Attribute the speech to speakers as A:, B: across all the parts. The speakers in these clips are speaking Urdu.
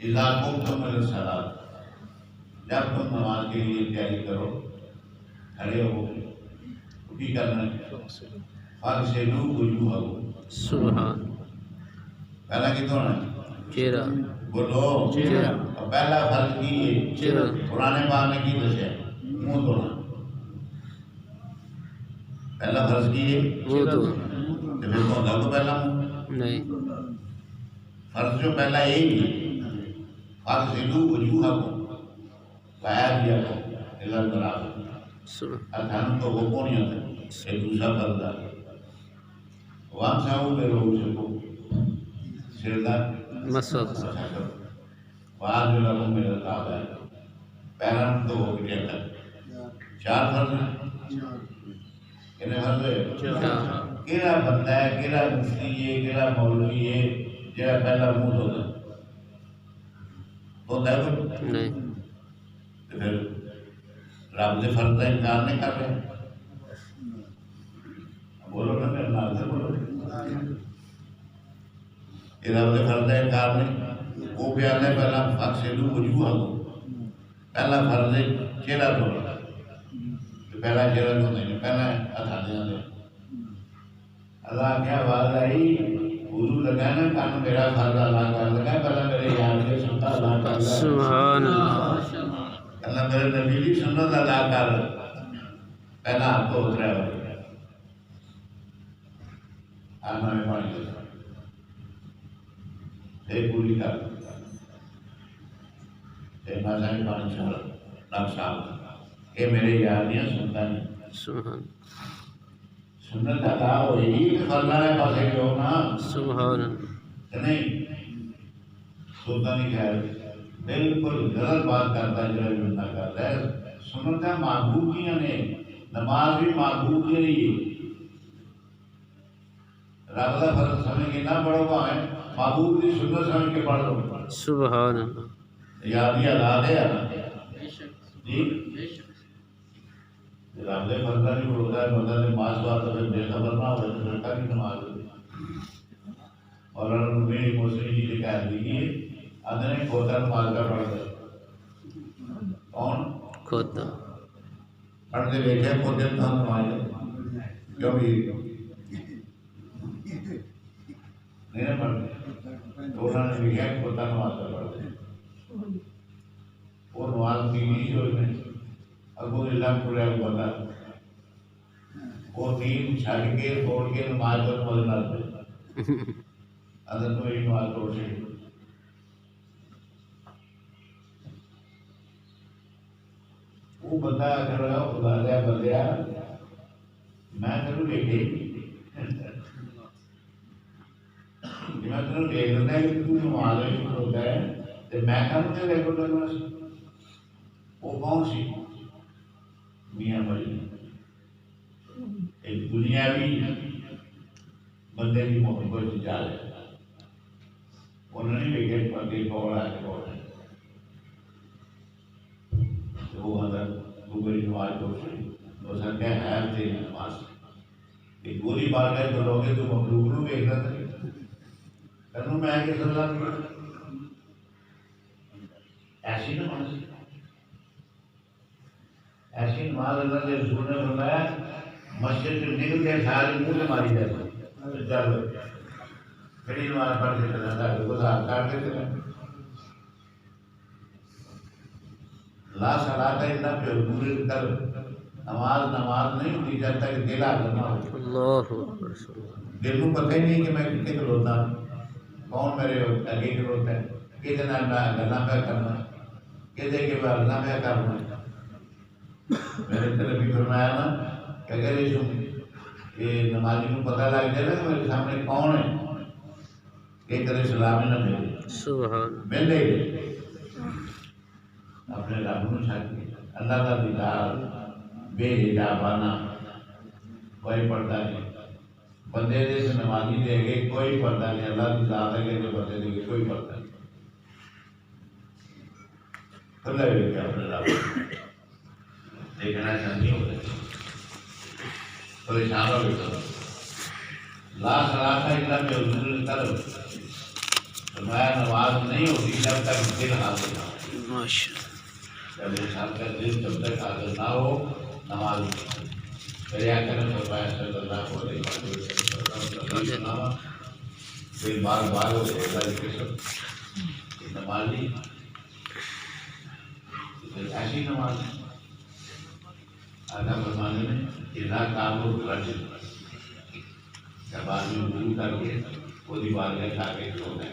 A: اذا قمتم الى الصلاۃ، جب تم نماز کے لیے تیاری کرو، کھڑے ہو کی کرنا ہے، فاغسلوا وجوہکم،
B: سبحان
A: پہلا کتنا ہے
B: چہرہ
A: بولو
B: چہرہ
A: پہلا فرض کی ہے
B: چہرہ
A: قرآن پاک نے کی دسیا منہ دھونا، پہلا فرض کی ہے
B: وہ تو
A: تو پھر دھونا تو پہلا منہ،
B: نہیں
A: فرض جو پہلا یہی ہے فاغسلوا وجوہکم، پایا دیا کو الی المرافق،
B: سبحان
A: ارکان تو وہ کون ہوتا ہے، ایک دوسرا فرض ہے وامسحوا برؤوسکم، سردار
B: مسح
A: وارجلکم الی الکعبین، پیروں تو ہو گیا تھا، چار فرض ہیں، کتنے فرض ہے؟
B: چار
A: کہڑا بندہ ہے، کہڑا مفتی ہے، کہڑا مولوی ہے جہاں پہلا منہ دھوتا دھوتا ہے کوئی؟
B: نہیں
A: تو پھر رب کے فرض کا انکار نہیں کر رہے، بولو نا میرے نال سے بولو، یہ رب کے فرض کا انکار نہیں، وہ بیان ہے پہلا فاغسلوا وجوہکم، پہلا فرض ہے چہرہ دھونا، پہلا چہرہ دھونے نے پہلا ہاتھ دے اللہ کیا آواز آئی وضو لگا نا کان میرا فرض ادا کر لگا، پہلا میرے یار کے سنت ادا کر لگا،
B: سبحان اللہ
A: اللہ میرے نبی کی سنت ادا کر، پہلا ہاتھ دھو رہا ہے آنا میں پانی دے ایک پوری کر ایک ماسا میں پانی چھوڑ نق صاحب یہ میرے یار دیا سنتا نہیں،
B: سبحان
A: سنت ادا ہوئی تو فرض نے پاسے کیوں نا
B: سبحان اللہ
A: نہیں سنتا نہیں، خیر بالکل غلط بات کرتا ہے جو بندہ کرتا ہے، سنتیں محبوب کیا نے، نماز بھی محبوب کی رہی، رب کا فرض سمجھ کے نہ پڑھو پائے محبوب کی سنت سمجھ کے پڑھ لو،
B: سبحان اللہ
A: یاد ہی ادا ہے جی رب کے فرض نہیں پڑھتا ہے بندہ نماز بات تو پھر بے خبر نہ ہو تو پھر کی نماز ہوتی، اور میری موسیقی کی شکایت دی ادنے کھوتا نماز کا پڑھتا ہے کون
B: کھوتا
A: پڑھتے بیٹھے کھوتے تو ہم نماز کیوں بھی نہیں نہ پڑھتے تو انہوں نے لکھا کھوتا نماز کا پڑھتے وہ نماز کی نہیں جو میں ابو اللہ پورا بتا وہ نیند چھڑ کے توڑ کے نماز پر مدد نہ دے اگر تو یہ نماز توڑ سے وہ بندہ اگر خدا لیا بندیا میں تینوں دیکھے میں تینوں دیکھ لینا کہ تو نماز میں ہوتا ہے تو میں کہوں کہ دیکھو کرنا سی وہ کون سی میاں بھائی ایک دنیاوی بندے کی محبت جا ہے انہوں نے بھی گیٹ پر کے پکڑا کے پکڑا وہ حضرت دوبری نماز پڑھ رہی تو سر کیا ہے تیری نماز ایک گولی بار گئے تو لوگے تو مخلوق نو دیکھنا تھا کرنو میں آئے کہ صلی اللہ علیہ وسلم ایسی نماز ایسی نماز اللہ کے رسول نے فرمایا مسجد سے نکل کے سارے منہ سے ماری جاتی چل کھڑی نماز پڑھ کے چلا تھا گزار کاٹ دیتے ہیں لا صلاۃ الا بحضور القلب، نماز نماز نہیں ہوتی جب تک دل حاضر نہ ہو،
B: اللہ اکبر
A: دل کو پتہ ہی نہیں کہ میں کتنے کھلوتا کون میرے آگے کھلوتا ہے کتنے گلا پہ کرنا کتنے کے بعد گلا پہ کرنا میرے طرف بھی فرمایا نا کہ اگر یہ نمازی کو پتہ لگ جائے نا کہ میرے سامنے کون ہے کہ کرے سلام نہ ملے
B: سبحان
A: ملے اپنے رب کو چھاتی اللہ کا دیدار بے حجابانہ کوئی پردہ نہیں بندے دے سے نمازی دے گے کوئی پردہ نہیں اللہ کی ذات ہے کہ بندے دے گے کوئی پردہ نہیں کھلا ہوئے کیا اپنے رب دیکھنا چاہتی ہو رہے پریشان ہو گئے لا صلاۃ الا بحضور القلب فرمایا نماز نہیں ہوتی جب تک دل حاضر نہ ہو.
B: ماشاء
A: جب انسان کا دل جب تک حاضر نہ ہو نماز نہیں. میرے آقا نے فرمایا صلی اللہ علیہ وسلم پھر بار بار ہو گئے اللہ کی قسم نمازی ایسی نماز آدھا فرمانے میں اذا کام الرجل جب آدمی وضو کر کے وہ دیوار کے آگے کھلو گئے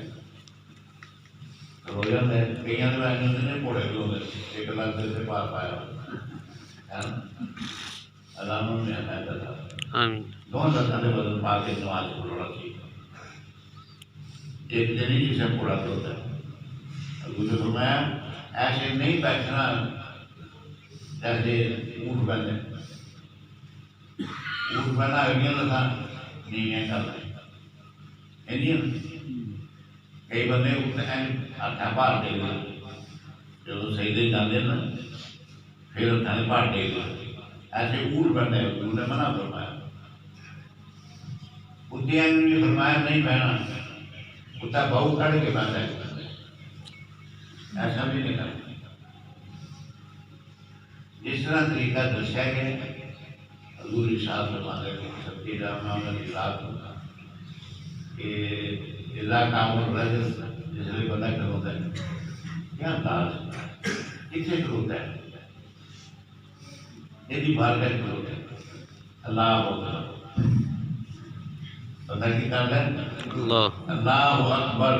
A: رو جاتا ہے. کئی آدمی ایسے ہوتے ہیں پوڑے کھلو گئے ایک لاکھ سے پار پایا علامہ میں آتا تھا
B: آمین.
A: دونوں درخت نے بدل پا کے نماز پڑھنا چاہیے. ایک دن ہی جسے پورا ہوتا ہے. حضور نے فرمایا ایسے نہیں بیٹھنا جیسے اونٹ بنے. اونٹ بنا ہوئی نہ نہیں ہے کر رہے کئی بندے اٹھتے ہیں ہاتھ پار ٹیک دے جب صحیح دے جاتے نا پھر ہاتھ پار ٹیک دے ایسے اونٹ بننے حضور نے منع فرمایا. کتیا نے بھی فرمایا نہیں بہنا کتا بہو کھڑ کے بیٹھا ہے ایسا بھی نہیں کرنا. جس طرح طریقہ دسیا گیا حضور ارشاد فرماتے ہیں سب کی جامع کی رات ہوگا کہ اللہ کام الرجل جس لیے بندہ کروتا ہے کیا انداز کتنے کروتا ہے یہی بار کا کروتا ہے اللہ ہوگا پتہ کی کر لیں اللہ اکبر.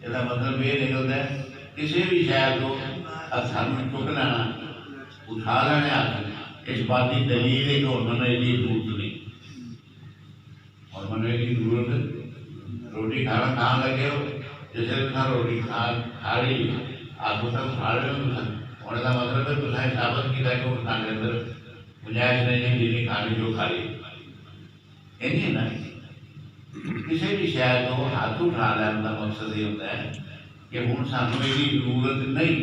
A: یہ مطلب یہ نکلتا ہے کسی بھی شہر کو ہاتھ میں چک لینا اٹھا لینے ہاتھ اس بات کی دلیل ہے کہ انہوں نے یہ ضرورت نہیں اور میں نے یہ ضرورت روٹی کھانا کھان لگے ہو جیسے روٹی کھا رہی ہاتھوں تک کھا رہے ہو ہونے کا مطلب ہے تصا ثابت کیا کہ وہ کھانے اندر گنجائش نہیں ہے جتنی کھانی جو کھا رہی ہے نا. کسی بھی شہر کو ہاتھ اٹھا لینے کا مقصد یہ ہوتا ہے کہ ہوں سانو یہ ضرورت نہیں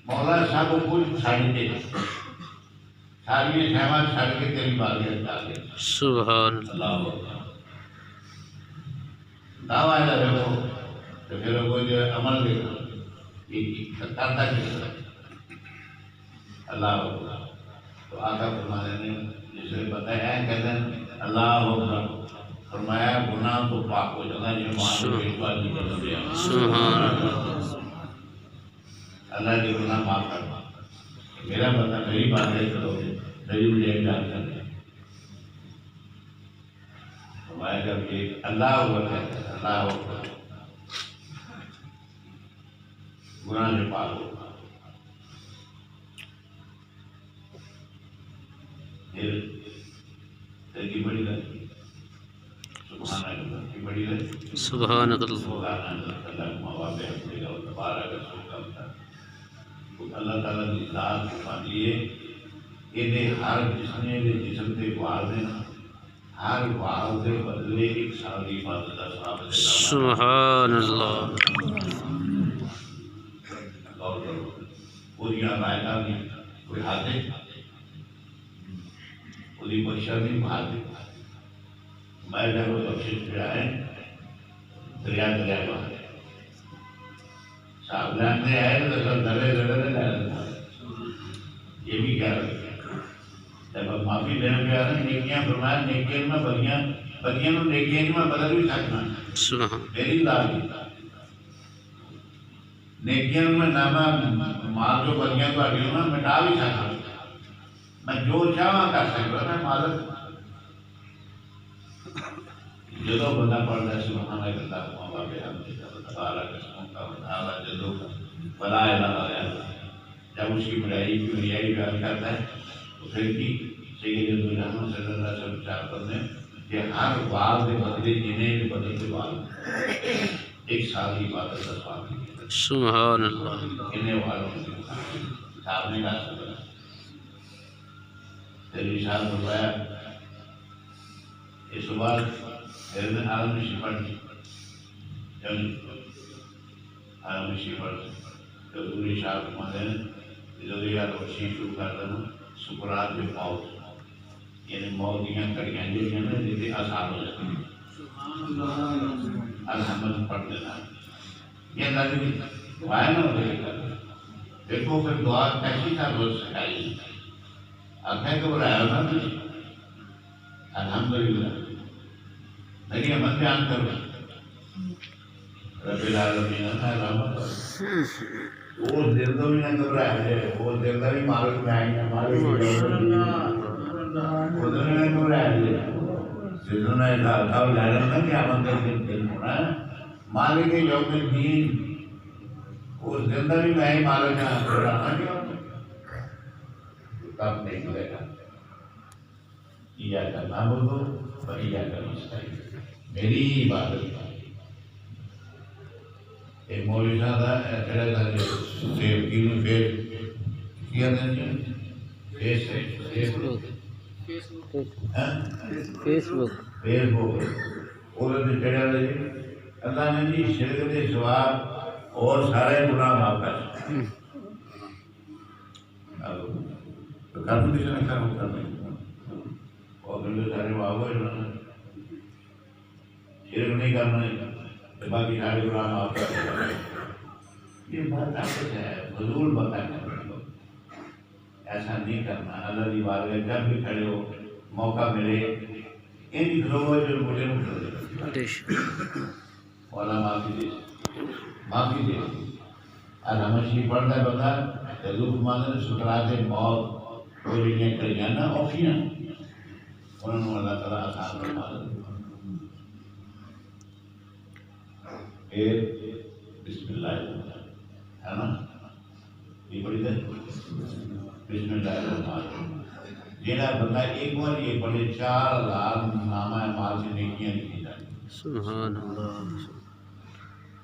A: مولا صاحب کو کچھ ساڑی دے ساری شہوات چھڑ کے تیری باغیت ڈال دے.
B: سبحان
A: اللہ دعویٰ ہے دیکھو تو پھر وہ جو عمل دیکھو یہ کرتا کس طرح اللہ اکبر. تو آقا فرمانے نے جس نے بتایا ہے کہتے ہیں اللہ اکبر فرمایا گناہ تو پاک ہو جانا یہ
B: سبحان
A: اللہ کے گناہ معاف کرنا. میرا بندہ میری بات ہے کرو گے میری مجھے جان کر دیں فرمایا جب یہ اللہ اکبر کہتے ہیں اللہ اکبر گناہ سے پاک ہوگا. پھر کی بڑی لگتی سبحان اللہ کی بڑی لگتی
B: سبحان اللہ.
A: اللہ تعالیٰ کی ذات فرماتی ہے کہ ہر جسم نے جسم کے وار دینا ہر وار کے بدلے ایک سال کی عبادت کا ثواب ہے.
B: سبحان اللہ.
A: غور کرو پوری آیات نہیں کوئی ہاتھ ہے پوری بخشا نہیں ہاتھ ہے. میں جب بخشش پہ آئے دریا باہر صاحب جانتے آئے تو سب دھڑے یہ بھی کیا رکھے جب اب معافی لینے پہ آ رہے ہیں نیکیاں فرمایا نیکیاں میں بدیاں نیکیاں میں بدل بھی سکنا میری لازمی نیکیاں میں نامہ مال جو بدیاں تو آگے میں مٹا بھی سکتا میں جو چاہاں کر سکتا میں مالک جدو بندہ پڑھتا ہے سبحان اللہ ماں باپ تبارہ قسموں کا بتاوا جدو کا بلا الہ الا جب اس کی بڑائی کی بڑائی بیان کرتا ہے تو پھر کی سید الجہاں صلی اللہ علیہ وسلم چار کرتے ہیں کہ ہر بال کے بدلے جنہیں کے بدل کے بال ایک سال کی عبادت کا ثواب ملتا ہے.
B: سبحان اللہ.
A: انہیں والوں نے صاحب نے کہا سکتا تیری شان فرمایا اس بات میرے عالم شفر عالم شفر تو دوری شاہ فرماتے ہیں جو یار روشنی شروع کر دینا سکرات میں موت یعنی موت دیاں کڑیاں جڑیاں نے جیسے آسان ہو جاتی ہیں الحمد پڑھ دینا یہ اللہ کی دعا ہے نا دیکھو پھر دعا کیسی کا روز سکھائی آنکھیں گھبرایا ہونا تجھے الحمدللہ لیکن من بیان کرو رب العالمین رحمت وہ دل تو بھی نہ گھبرایا ہے وہ دل کا بھی مالک میں آئی ہمارے وہ دل نہ گھبرایا ہے جنہوں نے کہا لہرنا کہ آمد کے دل ہونا مالک یوم الدین وہ زندہ بھی میں ہی مالک ہے گھبرانا کیوں کب نہیں ملے گا ایاک نعبد و ایاک نستعین میری عبادت ایک مولوی صاحب تھا کھڑا تھا جو سیب کی میں فیس کیا تھا فیس بک وہ کھڑا تھا جی اللہ نے جی شرک کے سوا اور سارے گناہ معاف کر تو کرم کسی نے کرنا اور سارے واہ شرک نہیں کرنا باقی سارے گناہ معاف کر یہ بات طاقت ہے فضول بتا کرنا ایسا نہیں کرنا اللہ کی بارگاہ جب بھی کھڑے ہو موقع ملے ان لوگوں جو مجھے مولا معافی دے اور ہمیشہ پڑھتا ہے بتا حضور مانے سکرات موت وہ جنہیں کر جانا اوکھیاں انہوں نے اللہ تعالیٰ آسان فرما دیا پھر بسم اللہ ہے نا یہ بڑی دن بسم اللہ الرحمن جیڑا بندہ ایک بار یہ پڑھے 4,000 نامہ مال سے نیکیاں لکھی جائیں
B: سبحان اللہ